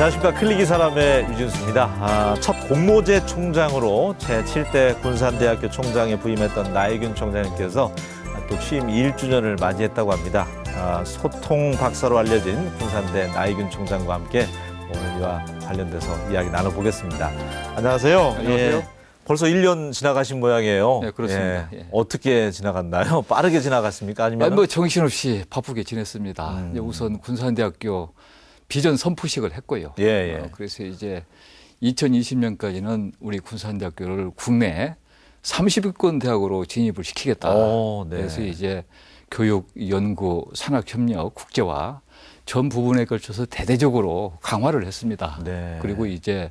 안녕하십니까. 클릭이 사람의 유진수입니다. 첫 공모제 총장으로 제7대 군산대학교 총장에 부임했던 나혜균 총장님께서 또 취임 1주년을 맞이했다고 합니다. 소통 박사로 알려진 군산대 나혜균 총장과 함께 오늘 이와 관련돼서 이야기 나눠보겠습니다. 안녕하세요. 안녕하세요. 예, 벌써 1년 지나가신 모양이에요. 네, 그렇습니다. 예, 예. 어떻게 지나갔나요? 빠르게 지나갔습니까? 아니면 뭐 정신없이 바쁘게 지냈습니다. 이제 우선 군산대학교 비전 선포식을 했고요. 예, 예. 그래서 이제 2020년까지는 우리 군산대학교를 국내 30위권 대학으로 진입을 시키겠다. 네. 그래서 이제 교육, 연구, 산학협력, 국제화 전 부분에 걸쳐서 대대적으로 강화를 했습니다. 네. 그리고 이제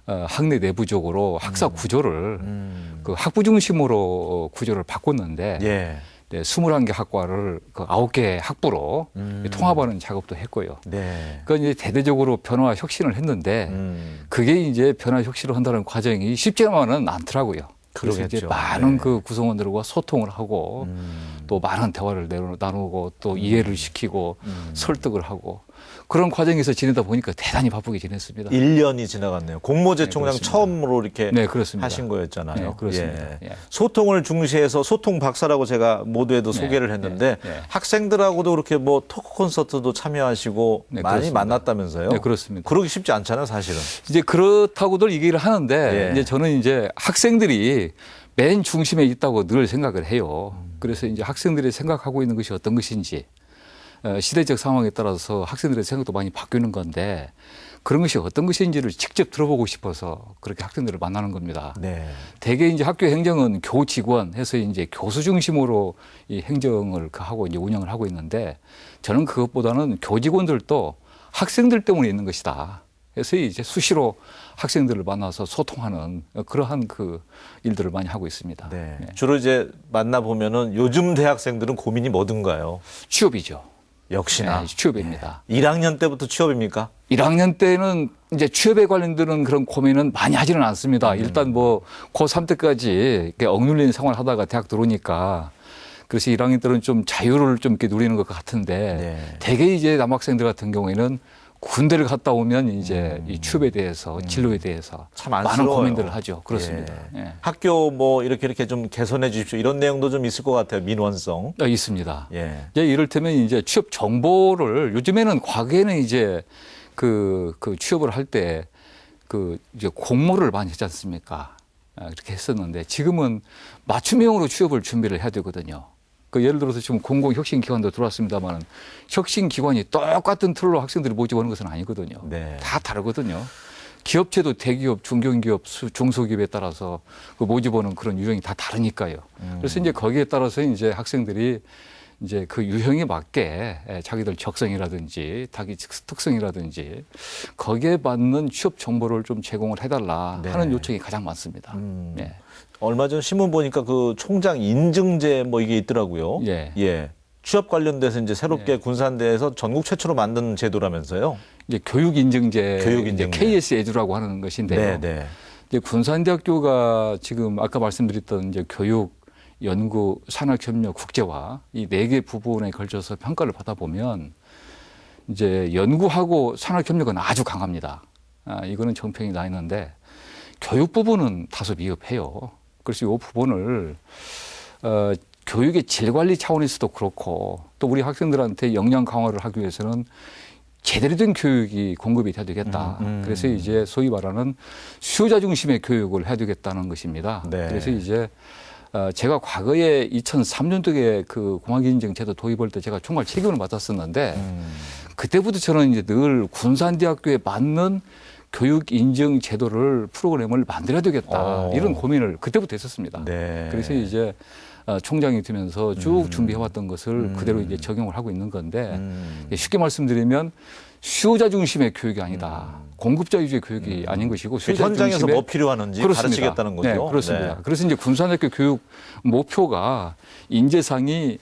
학내 내부적으로 학사 구조를 그 학부 중심으로 구조를 바꿨는데 예. 네, 21개 학과를 그 9개 학부로 통합하는 작업도 했고요. 네. 그러니까 이제 대대적으로 변화 혁신을 했는데 그게 이제 변화 혁신을 한다는 과정이 쉽지만은 않더라고요. 그래서 이제 그러겠죠. 많은 네. 그 구성원들과 소통을 하고 또 많은 대화를 나누고 또 이해를 시키고 설득을 하고 그런 과정에서 지내다 보니까 대단히 바쁘게 지냈습니다. 1년이 지나갔네요. 공모제 네, 총장 그렇습니다. 처음으로 이렇게 네, 그렇습니다. 하신 거였잖아요. 네, 그렇습니다. 예. 예. 소통을 중시해서 소통 박사라고 제가 모두에도 네, 소개를 했는데 네. 학생들하고도 그렇게 뭐 토크 콘서트도 참여하시고 네, 많이 그렇습니다. 만났다면서요? 네, 그렇습니다. 그러기 쉽지 않잖아요, 사실은. 이제 그렇다고들 얘기를 하는데 예. 이제 저는 이제 학생들이 맨 중심에 있다고 늘 생각을 해요. 그래서 이제 학생들이 생각하고 있는 것이 어떤 것인지 시대적 상황에 따라서 학생들의 생각도 많이 바뀌는 건데 그런 것이 어떤 것인지를 직접 들어보고 싶어서 그렇게 학생들을 만나는 겁니다. 네. 대개 이제 학교 행정은 교직원 해서 이제 교수 중심으로 이 행정을 하고 이제 운영을 하고 있는데 저는 그것보다는 교직원들도 학생들 때문에 있는 것이다. 그래서 이제 수시로 학생들을 만나서 소통하는 그러한 그 일들을 많이 하고 있습니다. 네. 네. 주로 이제 만나보면은 요즘 대학생들은 고민이 뭐든가요? 취업이죠. 역시나. 네, 취업입니다. 1학년 때부터 취업입니까? 1학년 때는 이제 취업에 관련되는 그런 고민은 많이 하지는 않습니다. 일단 뭐 고3 때까지 억눌린 생활을 하다가 대학 들어오니까 그래서 1학년 때는 좀 자유를 좀 이렇게 누리는 것 같은데 네. 대개 이제 남학생들 같은 경우에는 군대를 갔다 오면 이제 이 취업에 대해서 진로에 대해서 참 많은 안쓰러워요. 고민들을 하죠. 그렇습니다. 예. 예. 학교 뭐 이렇게 좀 개선해 주십시오. 이런 내용도 좀 있을 것 같아요. 민원성. 있습니다. 예. 이제 이를테면 이제 취업 정보를 요즘에는 과거에는 이제 그 취업을 할 때 그 이제 공모를 많이 했지 않습니까? 그렇게 했었는데 지금은 맞춤형으로 취업을 준비를 해야 되거든요. 그 예를 들어서 지금 공공혁신기관도 들어왔습니다만 혁신기관이 똑같은 틀로 학생들이 모집하는 것은 아니거든요. 네. 다 다르거든요. 기업체도 대기업, 중견기업, 중소기업에 따라서 그 모집하는 그런 유형이 다 다르니까요. 그래서 이제 거기에 따라서 이제 학생들이 이제 그 유형에 맞게 자기들 적성이라든지 자기 특성이라든지 거기에 맞는 취업 정보를 좀 제공을 해달라 네. 하는 요청이 가장 많습니다. 네. 얼마 전 신문 보니까 그 총장 인증제 뭐 이게 있더라고요. 예. 예. 취업 관련돼서 이제 새롭게 군산대에서 전국 최초로 만든 제도라면서요. 이제 교육인증제, 교육인증제. KS 에듀라고 하는 것인데요. 네, 네. 이제 군산대학교가 지금 아까 말씀드렸던 이제 교육, 연구, 산학협력, 국제화 이 4개 부분에 걸쳐서 평가를 받아보면 이제 연구하고 산학협력은 아주 강합니다. 이거는 정평이 나 있는데 교육 부분은 다소 미흡해요. 그래서 이 부분을 교육의 질 관리 차원에서도 그렇고 또 우리 학생들한테 역량 강화를 하기 위해서는 제대로 된 교육이 공급이 돼야 되겠다. 그래서 이제 소위 말하는 수요자 중심의 교육을 해야 되겠다는 것입니다. 네. 그래서 이제 제가 과거에 2003년도에 그 공학인증 제도 도입할 때 제가 총괄 책임을 맡았었는데 그때부터 저는 이제 늘 군산대학교에 맞는 교육 인증 제도를 프로그램을 만들어야 되겠다 이런 고민을 그때부터 했었습니다. 네. 그래서 이제 총장이 되면서 쭉 준비해왔던 것을 그대로 이제 적용을 하고 있는 건데 쉽게 말씀드리면 수요자 중심의 교육이 아니다. 공급자 위주의 교육이 아닌 것이고 그 수요자 현장에서 중심의 뭐 필요하는지 그렇습니다. 가르치겠다는 거죠. 네, 그렇습니다. 네. 그래서 이제 군산대학교 교육 목표가 인재상이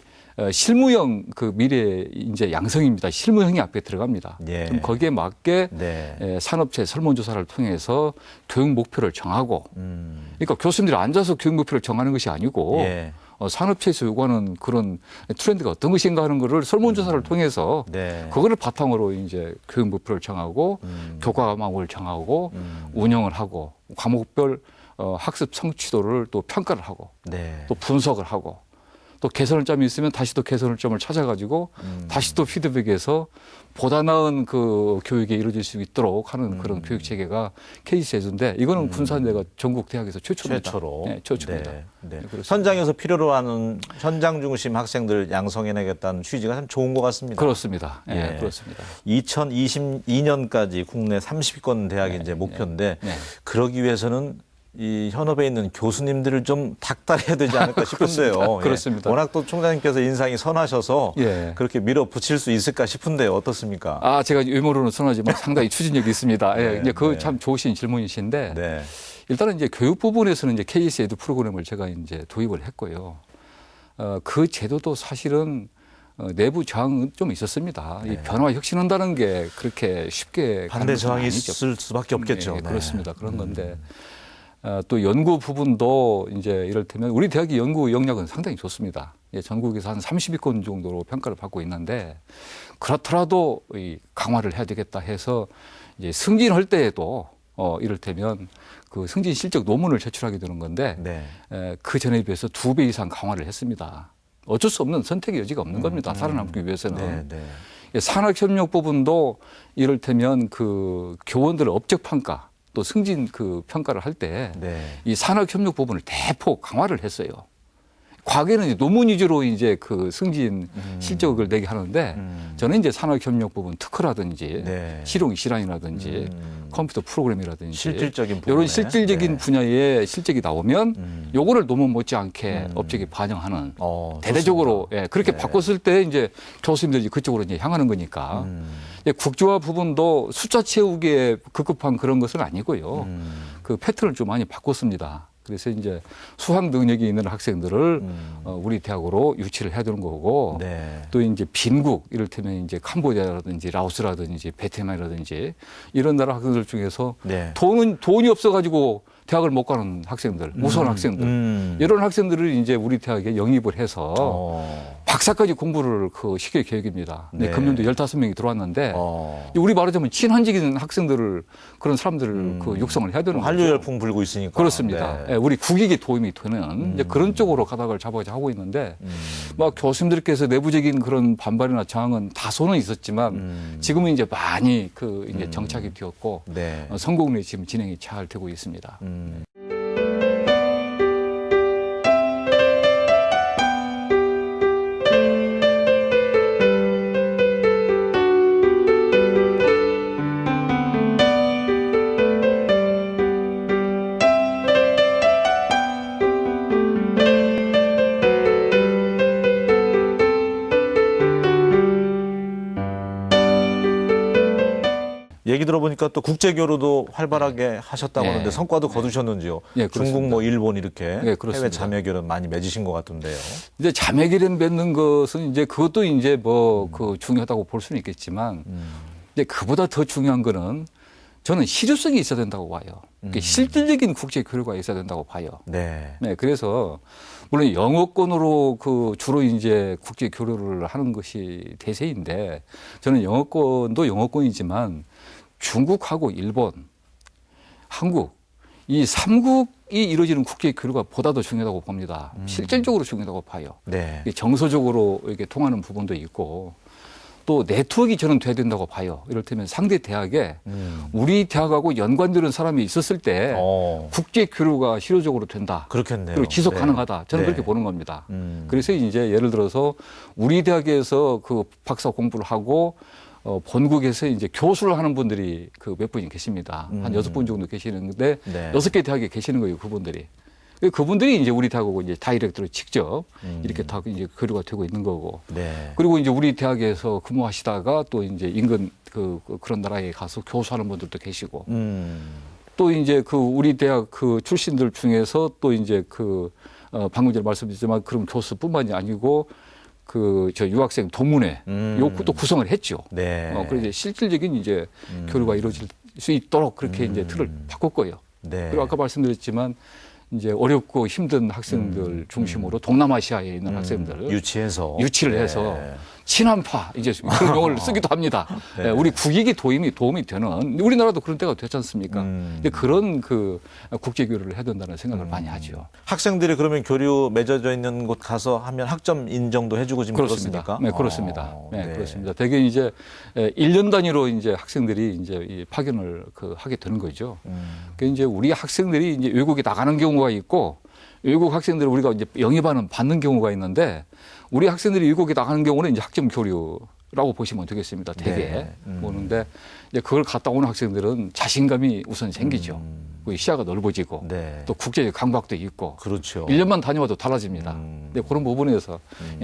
실무형 그 미래 인재 양성입니다. 실무형이 앞에 들어갑니다. 예. 그럼 거기에 맞게 네. 산업체 설문조사를 통해서 교육 목표를 정하고 그러니까 교수님들이 앉아서 교육 목표를 정하는 것이 아니고 예. 산업체에서 요구하는 그런 트렌드가 어떤 것인가 하는 거를 설문조사를 통해서 네. 그거를 바탕으로 이제 교육 목표를 정하고 교과 과목을 정하고 운영을 하고 과목별 학습 성취도를 또 평가를 하고 네. 또 분석을 하고 또 개선할 점이 있으면 다시 또 개선할 점을 찾아가지고 다시 또 피드백해서 보다 나은 그 교육이 이루어질 수 있도록 하는 그런 교육 체계가 KC 제도인데 이거는 군산대가 전국 대학에서 최초입니다. 최초로. 네, 최초입니다. 네. 네. 그렇습니다. 현장에서 필요로 하는 현장 중심 학생들 양성해내겠다는 취지가 참 좋은 것 같습니다. 그렇습니다. 예, 예. 그렇습니다. 2022년까지 국내 30위권 대학이 이제 목표인데 네. 그러기 위해서는 이 현업에 있는 교수님들을 좀 닥달해야 되지 않을까 싶은데요. 그렇습니다. 예. 워낙 또 총장님께서 인상이 선하셔서 예. 그렇게 밀어붙일 수 있을까 싶은데요. 어떻습니까? 아, 제가 유머로는 선하지만 상당히 추진력이 있습니다. 예, 네, 이제 그 네. 참 좋으신 질문이신데 네. 일단은 이제 교육 부분에서는 이제 KS 에듀 프로그램을 제가 이제 도입을 했고요. 그 제도도 사실은 내부 저항은 좀 있었습니다. 이 변화 혁신한다는 게 그렇게 쉽게 가는 반대 것은 저항이 아니죠. 있을 수밖에 없겠죠. 네, 네. 그렇습니다. 그런 건데 또 연구 부분도 이제 이를테면 우리 대학의 연구 역량은 상당히 좋습니다. 예, 전국에서 한 30위권 정도로 평가를 받고 있는데 그렇더라도 이 강화를 해야 되겠다 해서 이제 승진할 때에도 이를테면 그 승진 실적 논문을 제출하게 되는 건데 네. 그 전에 비해서 2배 이상 강화를 했습니다. 어쩔 수 없는 선택의 여지가 없는 겁니다. 살아남기 위해서는. 네. 네. 예, 산학협력 부분도 이를테면 그 교원들의 업적 평가 또 승진 그 평가를 할 때 이 네. 산학협력 부분을 대폭 강화를 했어요. 과거에는 이제 논문 위주로 이제 그 승진 실적을 내게 하는데 저는 이제 산학협력 부분 특허라든지 네. 실용 실환이라든지 컴퓨터 프로그램이라든지 실질적인 부분에. 이런 실질적인 네. 분야의 실적이 나오면 요거를 논문 못지않게 업적에 반영하는 대대적으로 예, 그렇게 네. 바꿨을 때 이제 교수님들이 그쪽으로 이제 향하는 거니까 예, 국제화 부분도 숫자 채우기에 급급한 그런 것은 아니고요. 그 패턴을 좀 많이 바꿨습니다. 그래서 이제 수학 능력이 있는 학생들을 우리 대학으로 유치를 해야 되는 거고 네. 또 이제 빈국 이를테면 이제 캄보디아라든지 라오스라든지 베트남이라든지 이런 나라 학생들 중에서 네. 돈이 없어가지고 대학을 못 가는 학생들, 무서운 학생들 이런 학생들을 이제 우리 대학에 영입을 해서 박사까지 공부를 그 시킬 계획입니다. 네. 금년도 15명이 들어왔는데 우리 말하자면 친한적인 학생들을 그런 사람들을 그 육성을 해야 되는 거죠. 한류 열풍 불고 있으니까. 그렇습니다. 네. 예, 우리 국익에 도움이 되는 이제 그런 쪽으로 가닥을 잡아서 하고 있는데 막 교수님들께서 내부적인 그런 반발이나 저항은 다소는 있었지만 지금은 이제 많이 그 이제 정착이 되었고 네. 성공리 지금 진행이 잘 되고 있습니다. 얘기 들어보니까 또 국제교류도 활발하게 하셨다고 네. 하는데 성과도 거두셨는지요? 네, 중국, 그렇습니다. 뭐 일본 이렇게 네, 그렇습니다. 해외 자매교류 많이 맺으신 것 같은데요. 이제 자매기름 맺는 것은 이제 그것도 이제 뭐 그 중요하다고 볼 수는 있겠지만 이제 그보다 더 중요한 거는 저는 실효성이 있어야 된다고 봐요. 그러니까 실질적인 국제 교류가 있어야 된다고 봐요. 네. 네, 그래서 물론 영어권으로 그 주로 이제 국제 교류를 하는 것이 대세인데 저는 영어권도 영어권이지만 중국하고 일본, 한국 이 3국이 이루어지는 국제 교류가 보다 더 중요하다고 봅니다. 실질적으로 중요하다고 봐요. 네. 정서적으로 이렇게 통하는 부분도 있고 또 네트워크가 저는 돼야 된다고 봐요. 이를테면 상대 대학에 우리 대학하고 연관되는 사람이 있었을 때 국제 교류가 실효적으로 된다. 그렇겠네요. 그리고 지속 네. 가능하다. 저는 네. 그렇게 보는 겁니다. 그래서 이제 예를 들어서 우리 대학에서 그 박사 공부를 하고 본국에서 이제 교수를 하는 분들이 그 몇 분이 계십니다. 한 6분 정도 계시는데 네. 6개 대학에 계시는 거예요, 그분들이. 그분들이 이제 우리 대학하고 이제 다이렉트로 직접 이렇게 다 이제 교류가 되고 있는 거고. 네. 그리고 이제 우리 대학에서 근무하시다가 또 이제 인근 그런 나라에 가서 교수하는 분들도 계시고. 또 이제 그 우리 대학 그 출신들 중에서 또 이제 방금 전에 말씀드렸지만 그런 교수뿐만이 아니고 저 유학생 동문회 요것도 구성을 했죠. 네. 그래서 실질적인 이제 교류가 이루어질 수 있도록 그렇게 이제 틀을 바꿨고요. 네. 그리고 아까 말씀드렸지만 이제 어렵고 힘든 학생들 중심으로 동남아시아에 있는 학생들 유치를 해서 친한파 이제 그런 용어를 쓰기도 합니다. 네. 우리 국익이 도움이 되는 우리나라도 그런 때가 됐지 않습니까? 근데 그런 그 국제 교류를 해야 된다는 생각을 많이 하죠. 학생들이 그러면 교류 맺어져 있는 곳 가서 하면 학점 인정도 해주고 지금 그렇습니다. 그렇습니까? 네, 그렇습니다. 네, 네. 그렇습니다. 대개 이제 1년 단위로 이제 학생들이 이제 이 파견을 하게 되는 거죠. 그 이제 우리 학생들이 이제 외국에 나가는 경우가 있고 외국 학생들을 우리가 이제 영입하는 받는 경우가 있는데 우리 학생들이 외국에 나가는 경우는 이제 학점 교류라고 보시면 되겠습니다. 대개 보는데 이제 그걸 갔다 오는 학생들은 자신감이 우선 생기죠. 시야가 넓어지고 네. 또 국제적 감각도 있고 그렇죠. 1년만 다녀와도 달라집니다. 근데 그런 부분에서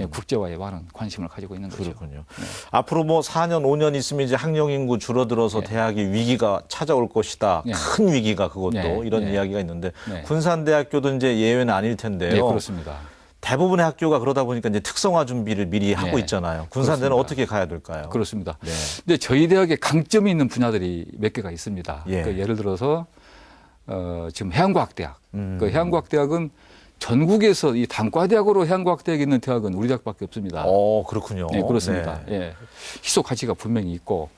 국제화에 많은 관심을 가지고 있는 거죠. 그렇군요. 앞으로 뭐 4년, 5년 있으면 이제 학령 인구 줄어들어서 대학이 위기가 찾아올 것이다. 큰 위기가 그것도 이런 이야기가 있는데 군산대학교도 이제 예외는 아닐 텐데요. 네, 그렇습니다. 대부분의 학교가 그러다 보니까 이제 특성화 준비를 미리 하고 있잖아요. 군산대는 그렇습니다. 어떻게 가야 될까요? 그렇습니다. 네. 근데 저희 대학에 강점이 있는 분야들이 몇 개가 있습니다. 그러니까 예를 들어서 지금 해양과학대학. 그 해양과학대학은 전국에서 이 단과대학으로 해양과학대학이 있는 대학은 우리 대학밖에 없습니다. 그렇군요. 네, 그렇습니다. 네. 예. 희소 가치가 분명히 있고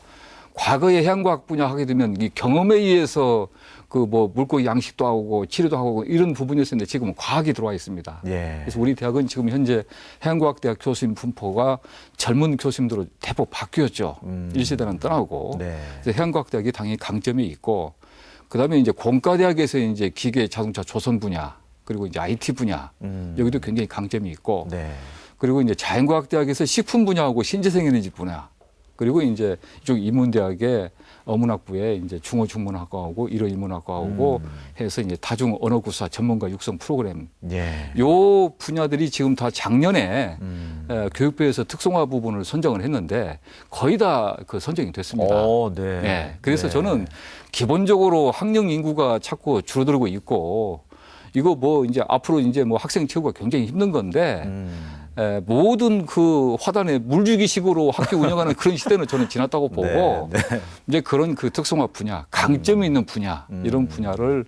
과거에 해양과학 분야 하게 되면 이 경험에 의해서 그 뭐 물고기 양식도 하고 치료도 하고 이런 부분이었는데 지금은 과학이 들어와 있습니다. 예. 그래서 우리 대학은 지금 현재 해양과학대학 교수님 분포가 젊은 교수님들로 대폭 바뀌었죠. 1세대는 떠나고. 네. 그래서 해양과학대학이 당연히 강점이 있고 그다음에 이제 공과대학에서 이제 기계 자동차 조선 분야 그리고 이제 IT 분야 여기도 굉장히 강점이 있고 네. 그리고 이제 자연과학대학에서 식품 분야하고 신재생에너지 분야 그리고 이제 이쪽 인문대학의 어문학부에 이제 중어 중문학과하고 일어 인문학과하고 해서 이제 다중 언어구사 전문가 육성 프로그램 요 분야들이 지금 다 작년에 교육부에서 특성화 부분을 선정을 했는데 거의 다 그 선정이 됐습니다. 네. 네. 그래서 저는 기본적으로 학령 인구가 자꾸 줄어들고 있고 이거 뭐 이제 앞으로 이제 뭐 학생 채우기가 굉장히 힘든 건데 모든 그 화단에 물주기식으로 학교 운영하는 그런 시대는 저는 지났다고 보고 이제 그런 그 특성화 분야, 강점이 있는 분야 이런 분야를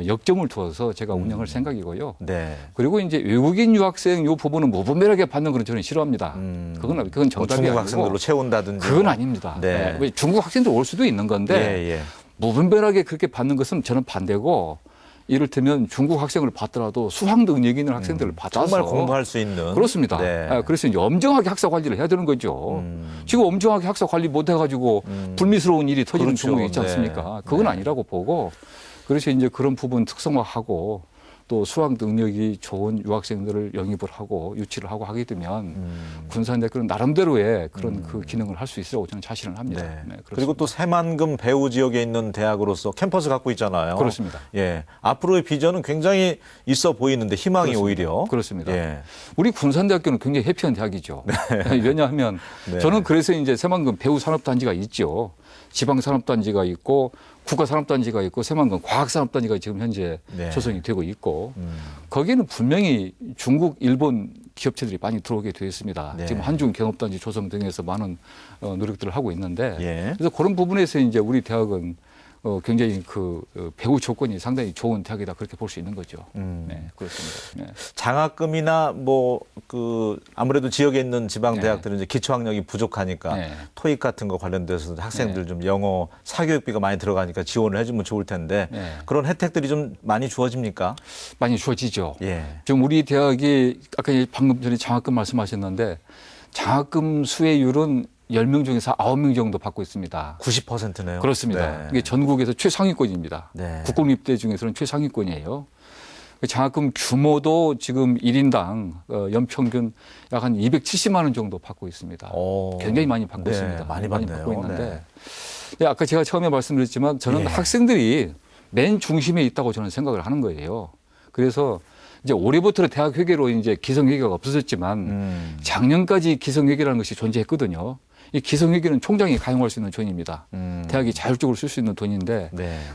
역점을 두어서 제가 운영할 생각이고요. 네. 그리고 이제 외국인 유학생 요 부분은 무분별하게 받는 건 저는 싫어합니다. 그건 정답이 중국 아니고 학생들로 채운다든지 그건 아닙니다. 네. 왜 중국 학생들 올 수도 있는 건데 무분별하게 그렇게 받는 것은 저는 반대고 이를테면 중국 학생을 받더라도 수학 능력 있는 학생들을 받아서 정말 공부할 수 있는 그렇습니다. 네. 그래서 이제 엄정하게 학사 관리를 해야 되는 거죠. 지금 엄정하게 학사 관리 못 해가지고 불미스러운 일이 터지는 그렇죠. 경우가 있지 않습니까? 그건 아니라고 보고 그래서 이제 그런 부분 특성화하고 또 수학 능력이 좋은 유학생들을 영입을 하고 유치를 하고 하게 되면 군산대학교는 나름대로의 그런 그 기능을 할 수 있으라고 저는 자신을 합니다. 네, 그리고 또 새만금 배후 지역에 있는 대학으로서 캠퍼스 갖고 있잖아요. 그렇습니다. 예, 앞으로의 비전은 굉장히 있어 보이는데 희망이 그렇습니다. 오히려 그렇습니다. 예. 우리 군산대학교는 굉장히 해피한 대학이죠. 왜냐하면 저는 그래서 이제 새만금 배후 산업단지가 있죠. 지방산업단지가 있고 국가산업단지가 있고 새만금 과학산업단지가 지금 현재 조성이 되고 있고 거기에는 분명히 중국, 일본 기업체들이 많이 들어오게 되어 있습니다. 지금 한중 경업단지 조성 등에서 많은 노력들을 하고 있는데 그래서 그런 부분에서 이제 우리 대학은 굉장히 그 배후 조건이 상당히 좋은 대학이다 그렇게 볼 수 있는 거죠. 네, 그렇습니다. 네. 장학금이나 뭐 그 아무래도 지역에 있는 지방 대학들은 이제 기초학력이 부족하니까 토익 같은 거 관련돼서 학생들 좀 영어 사교육비가 많이 들어가니까 지원을 해주면 좋을 텐데 그런 혜택들이 좀 많이 주어집니까? 많이 주어지죠. 예. 지금 우리 대학이 아까 방금 전에 장학금 말씀하셨는데 장학금 수혜율은 10명 중에서 9명 정도 받고 있습니다. 90%네요. 그렇습니다. 이게 전국에서 최상위권입니다. 국공립대 중에서는 최상위권이에요. 장학금 규모도 지금 1인당 연평균 약 한 270만 원 정도 받고 있습니다. 굉장히 많이 받고 있습니다. 많이 받고 있는데 아까 제가 처음에 말씀드렸지만 저는 학생들이 맨 중심에 있다고 저는 생각을 하는 거예요. 그래서 이제 올해부터 대학 회계로 이제 기성회계가 없어졌지만 작년까지 기성회계라는 것이 존재했거든요. 이 기성회계는 총장이 가용할 수 있는 돈입니다. 대학이 자율적으로 쓸 수 있는 돈인데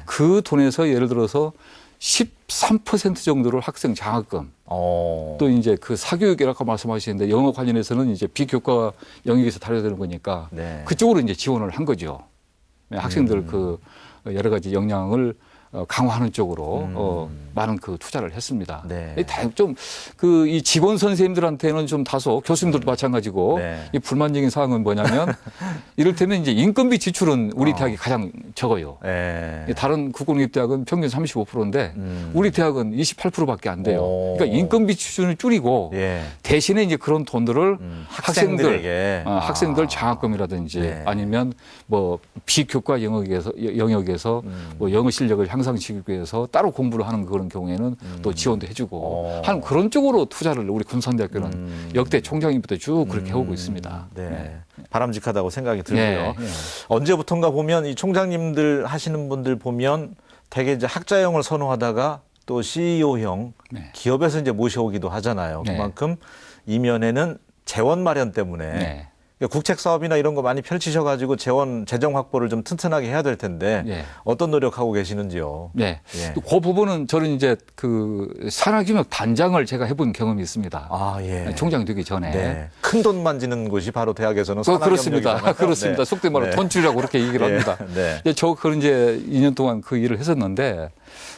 그 돈에서 예를 들어서 13% 정도를 학생 장학금 또 이제 그 사교육이라고 말씀하시는데 영어 관련해서는 이제 비교과 영역에서 다뤄야 되는 거니까 그쪽으로 이제 지원을 한 거죠. 학생들 그 여러 가지 역량을 강화하는 쪽으로 많은 그 투자를 했습니다. 네. 이 직원 선생님들한테는 좀 다소 교수님들도 마찬가지고 네. 이 불만적인 사항은 뭐냐면 이를테면 이제 인건비 지출은 우리 대학이 가장 적어요. 네. 다른 국공립대학은 평균 35%인데 우리 대학은 28%밖에 안 돼요. 그러니까 인건비 지출을 줄이고 예. 대신에 이제 그런 돈들을 학생들에게 학생들 장학금이라든지 네. 아니면 뭐 비교과 영역에서 뭐 영어 실력을 향상시키기 위해서 따로 공부를 하는 그런 경우에는 또 지원도 해주고 하는 그런 쪽으로 투자를 우리 군산대학교는 역대 총장님부터 쭉 그렇게 해오고 있습니다. 네. 네. 바람직하다고 생각이 들고요. 네. 네. 언제부턴가 보면 이 총장님들 하시는 분들 보면 대개 이제 학자형을 선호하다가 또 CEO형 네. 기업에서 이제 모셔오기도 하잖아요. 네. 그만큼 이면에는 재원 마련 때문에 네. 그러니까 국책 사업이나 이런 거 많이 펼치셔가지고 재정 확보를 좀 튼튼하게 해야 될 텐데 네. 어떤 노력하고 계시는지요? 네. 예. 그 부분은 저는 이제 그 산하교육 단장을 제가 해본 경험이 있습니다. 아, 예. 총장 되기 전에. 네. 큰 돈 만지는 곳이 바로 대학에서는 그렇습니다. 산학협력이잖아요. 그렇습니다. 네. 속된 말로 네. 돈줄이라고 그렇게 얘기를 합니다. 네. 저 그런 이제 2년 동안 그 일을 했었는데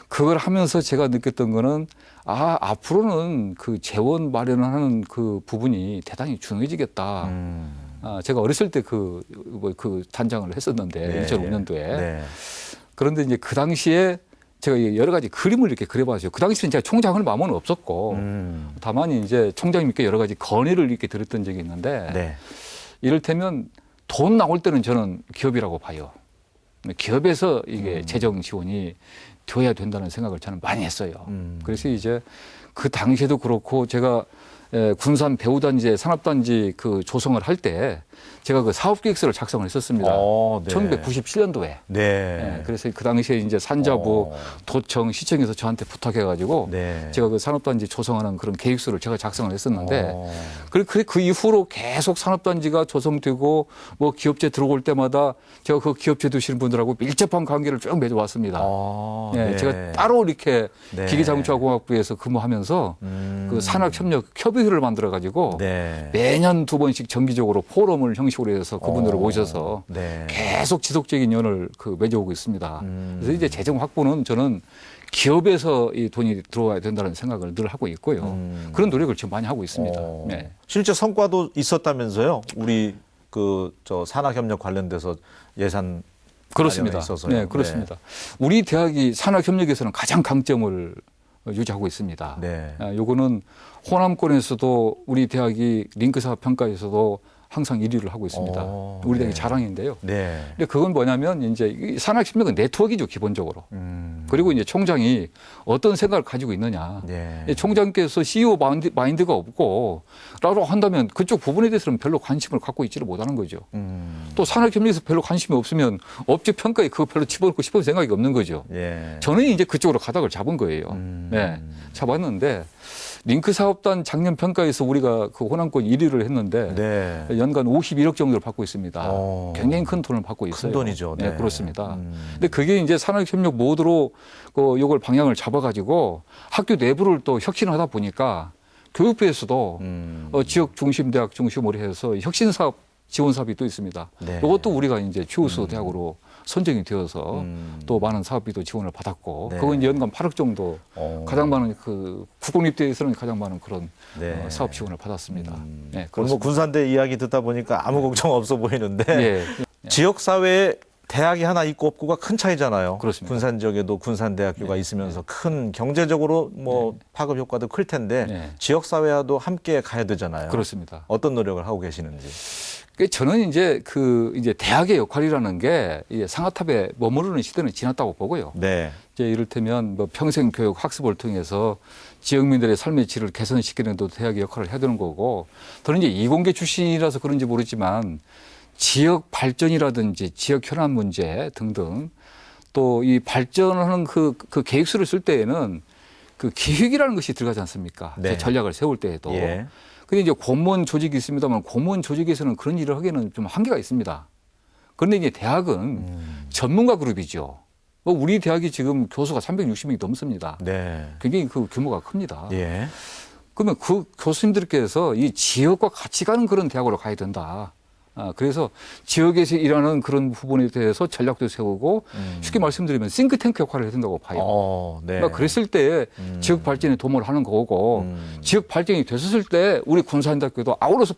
그걸 하면서 제가 느꼈던 거는 앞으로는 그 재원 마련하는 그 부분이 대단히 중요해지겠다. 제가 어렸을 때 그 단장을 했었는데 네. 2005년도에 네. 그런데 이제 그 당시에 제가 여러 가지 그림을 이렇게 그려봤어요. 그 당시에는 제가 총장을 마음은 없었고 다만 이제 총장님께 여러 가지 건의를 이렇게 드렸던 적이 있는데 네. 이를테면 돈 나올 때는 저는 기업이라고 봐요. 기업에서 이게 재정 지원이 돼야 된다는 생각을 저는 많이 했어요. 그래서 이제 그 당시에도 그렇고 제가 군산 배우단지 산업단지 그 조성을 할 때 제가 그 사업계획서를 작성을 했었습니다. 네. 1997년도에. 네. 그래서 그 당시에 이제 산자부, 도청, 시청에서 저한테 부탁해가지고 네. 제가 그 산업단지 조성하는 그런 계획서를 제가 작성을 했었는데 그 이후로 계속 산업단지가 조성되고 뭐 기업체 들어올 때마다 제가 그 기업체 두시는 분들하고 밀접한 관계를 쭉 맺어왔습니다. 네. 제가 따로 이렇게 네. 기계자동차공학부에서 근무하면서 그 산학협력 협의회를 만들어가지고 네. 매년 2번씩 정기적으로 포럼을 형식으로 해서 그분들을 모셔서 네. 계속 지속적인 연을 맺어오고 있습니다. 그래서 이제 재정 확보는 저는 기업에서 이 돈이 들어와야 된다는 생각을 늘 하고 있고요. 그런 노력을 지금 많이 하고 있습니다. 네. 실제 성과도 있었다면서요? 우리 저 산학협력 관련돼서 예산 그렇습니다. 마련에 있어서요. 네, 그렇습니다. 우리 대학이 산학협력에서는 가장 강점을 유지하고 있습니다. 네. 요거는 호남권에서도 우리 대학이 링크 사업 평가에서도 항상 1위를 하고 있습니다. 우리 대학이 네. 자랑인데요. 네. 근데 그건 뭐냐면 이제 이 산학협력은 네트워크이죠, 기본적으로. 그리고 이제 총장이 어떤 생각을 가지고 있느냐. 네. 총장께서 CEO 마인드가 없고 라고 한다면 그쪽 부분에 대해서는 별로 관심을 갖고 있지를 못하는 거죠. 또 산학협력에서 별로 관심이 없으면 업체 평가에 그거 별로 집어넣고 싶은 생각이 없는 거죠. 예. 저는 이제 그쪽으로 가닥을 잡은 거예요. 네, 잡았는데 링크 사업단 작년 평가에서 우리가 그 호남권 1위를 했는데 네. 연간 51억 정도를 받고 있습니다. 굉장히 큰 돈을 받고 있어요. 큰 돈이죠. 네, 네. 그렇습니다. 근데 그게 이제 산학협력 모드로 요걸 방향을 잡아가지고 학교 내부를 또 혁신을 하다 보니까 교육부에서도 지역 중심 대학 중심으로 해서 혁신 사업 지원 사업이 또 있습니다. 네. 이것도 우리가 이제 최우수 대학으로 선정이 되어서 또 많은 사업비도 지원을 받았고 네. 그건 이제 연간 8억 정도 가장 많은 그 국공립대에서는 가장 많은 그런 네. 사업 지원을 받았습니다. 네, 오늘 뭐 그렇습니다. 군산대 이야기 듣다 보니까 아무 걱정 없어 보이는데 예, 지역 사회에 대학이 하나 있고 없고가 큰 차이잖아요. 그렇습니다. 군산 지역에도 군산대학교가 네. 있으면서 큰 경제적으로 뭐 파급 효과도 클 텐데 네. 지역 사회와도 함께 가야 되잖아요. 그렇습니다. 어떤 노력을 하고 계시는지. 저는 이제 이제 대학의 역할이라는 게 상아탑에 머무르는 시대는 지났다고 보고요. 네. 이제 이를테면 뭐 평생 교육 학습을 통해서 지역민들의 삶의 질을 개선시키는 데 대학의 역할을 해야 되는 거고, 저는 이제 이공계 출신이라서 그런지 모르지만 지역 발전이라든지 지역 현안 문제 등등 또 이 발전하는 그 계획서를 쓸 때에는 그 기획이라는 것이 들어가지 않습니까? 네. 전략을 세울 때에도. 예. 근데 이제 공무원 조직이 있습니다만 공무원 조직에서는 그런 일을 하기에는 좀 한계가 있습니다. 그런데 이제 대학은 전문가 그룹이죠. 우리 대학이 지금 교수가 360명이 넘습니다. 네. 굉장히 그 규모가 큽니다. 예. 그러면 그 교수님들께서 이 지역과 같이 가는 그런 대학으로 가야 된다. 그래서 지역에서 일하는 그런 부분에 대해서 전략도 세우고 쉽게 말씀드리면 싱크탱크 역할을 해야 된다고 봐요. 네. 그러니까 그랬을 때 지역 발전에 도움을 하는 거고 지역 발전이 됐을 때 우리 군산대학교도 아우러서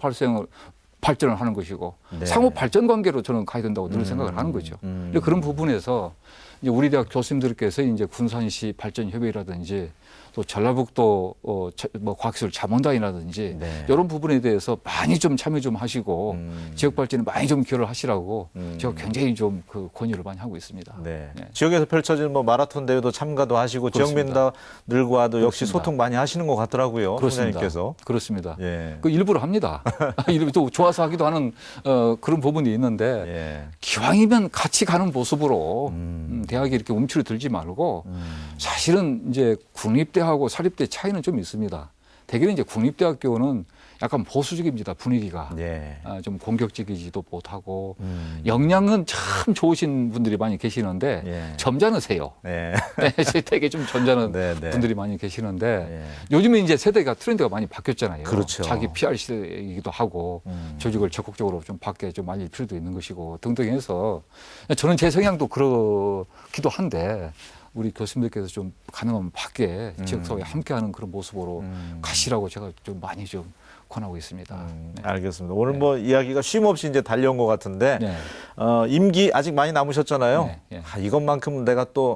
발전을 하는 것이고 네. 상호 발전 관계로 저는 가야 된다고 늘 생각을 하는 거죠. 그런 부분에서 이제 우리 대학 교수님들께서 이제 군산시 발전 협의회라든지 또 전라북도 뭐 과학기술 자문단이라든지 네. 이런 부분에 대해서 많이 좀 참여 좀 하시고 지역 발전에 많이 좀 기여를 하시라고 제가 굉장히 좀 그 권유를 많이 하고 있습니다. 네. 네. 지역에서 펼쳐진 뭐 마라톤 대회도 참가도 하시고 그렇습니다. 지역민들과도 역시 그렇습니다. 소통 많이 하시는 것 같더라고요. 그렇습니다. 총장님께서. 그렇습니다. 예. 그 일부러 합니다. 일부러 또 좋아서 하기도 하는 그런 부분이 있는데 예. 기왕이면 같이 가는 모습으로 대학이 이렇게 움츠러들지 말고 사실은 이제 국립대하고 사립대 차이는 좀 있습니다. 대개는 이제 국립대학교는 약간 보수적입니다. 분위기가. 예. 좀 공격적이지도 못하고 역량은 참 좋으신 분들이 많이 계시는데 예. 점잖으세요. 네. 되게 좀 점잖은 네, 네. 분들이 많이 계시는데 예. 요즘에 이제 세대가 트렌드가 많이 바뀌었잖아요. 그렇죠. 자기 PR 시대이기도 하고 조직을 적극적으로 좀 밖에 좀 알릴 필요도 있는 것이고 등등 해서 저는 제 성향도 그렇기도 한데 우리 교수님들께서 좀 가능하면 밖에 지역사회에 함께하는 그런 모습으로 가시라고 제가 좀 많이 좀 권하고 있습니다. 네. 알겠습니다. 오늘 뭐 이야기가 쉼 없이 이제 달려온 것 같은데 네. 임기 아직 많이 남으셨잖아요. 네, 네. 이것만큼은 내가 또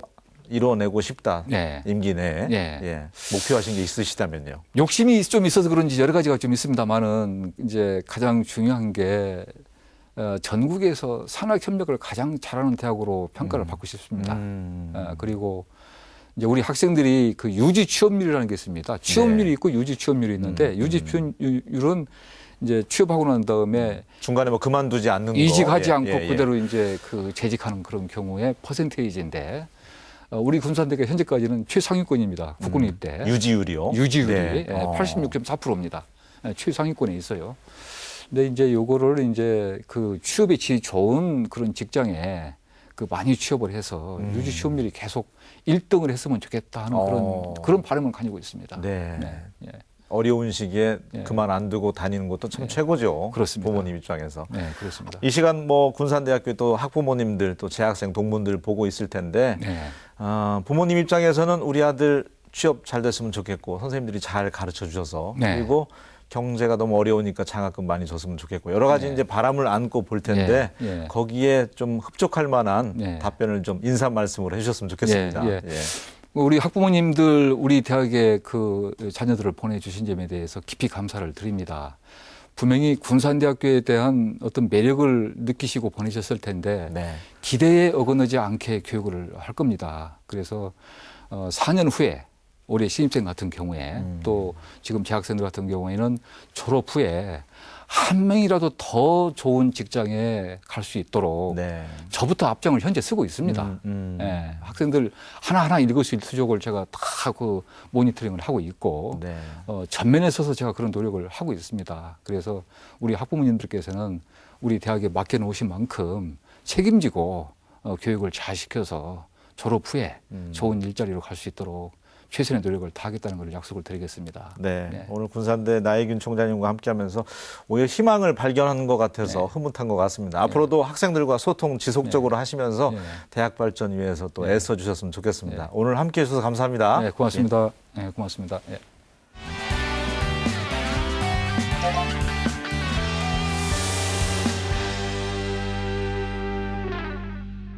이뤄내고 싶다. 네. 임기 내에. 네. 예. 목표하신 게 있으시다면요. 욕심이 좀 있어서 그런지 여러 가지가 좀 있습니다만은 이제 가장 중요한 게 전국에서 산학 협력을 가장 잘하는 대학으로 평가를 받고 싶습니다. 그리고 이제 우리 학생들이 그 유지 취업률이라는 게 있습니다. 취업률이 네. 있고 유지 취업률이 있는데 유지 취업률은 이제 취업하고 난 다음에 중간에 뭐 그만두지 않는 거. 이직하지 예, 않고 예, 예. 그대로 이제 그 재직하는 그런 경우에 퍼센테이지인데 우리 군산대가 현재까지는 최상위권입니다. 국군입 때. 유지율이요? 유지율이 네. 86.4%입니다. 최상위권에 있어요. 근데 이제 요거를 이제 그 취업의 질이 좋은 그런 직장에 그 많이 취업을 해서 유지 취업률이 계속 1등을 했으면 좋겠다 하는 그런 바람을 가지고 있습니다. 네. 예. 어려운 시기에 예. 그만 안 두고 다니는 것도 참 최고죠. 그렇습니다. 부모님 입장에서. 네, 그렇습니다. 이 시간 뭐 군산대학교 또 학부모님들 또 재학생 동문들 보고 있을 텐데 네. 부모님 입장에서는 우리 아들 취업 잘 됐으면 좋겠고 선생님들이 잘 가르쳐 주셔서 네. 그리고 경제가 너무 어려우니까 장학금 많이 줬으면 좋겠고 여러 가지 네. 이제 바람을 안고 볼 텐데 예. 거기에 좀 흡족할 만한 네. 답변을 좀 인사 말씀으로 해주셨으면 좋겠습니다. 예. 우리 학부모님들 우리 대학에 그 자녀들을 보내주신 점에 대해서 깊이 감사를 드립니다. 분명히 군산대학교에 대한 어떤 매력을 느끼시고 보내셨을 텐데 네. 기대에 어긋나지 않게 교육을 할 겁니다. 그래서 4년 후에 올해 신입생 같은 경우에 또 지금 재학생들 같은 경우에는 졸업 후에 한 명이라도 더 좋은 직장에 갈 수 있도록 네. 저부터 앞장을 현재 쓰고 있습니다. 예, 학생들 하나하나 읽을 수 있는 수족을 제가 다 그 모니터링을 하고 있고 네. 전면에 서서 제가 그런 노력을 하고 있습니다. 그래서 우리 학부모님들께서는 우리 대학에 맡겨놓으신 만큼 책임지고 교육을 잘 시켜서 졸업 후에 좋은 일자리로 갈 수 있도록 최선의 노력을 다하겠다는 걸 약속을 드리겠습니다. 네. 네. 오늘 군산대 나혜균 총장님과 함께하면서 오히려 희망을 발견하는 것 같아서 흐뭇한 것 같습니다. 앞으로도 학생들과 소통 지속적으로 하시면서 네. 대학 발전 위해서 또 네. 애써 주셨으면 좋겠습니다. 네. 오늘 함께해 주셔서 감사합니다. 네, 고맙습니다. 네, 고맙습니다. 예.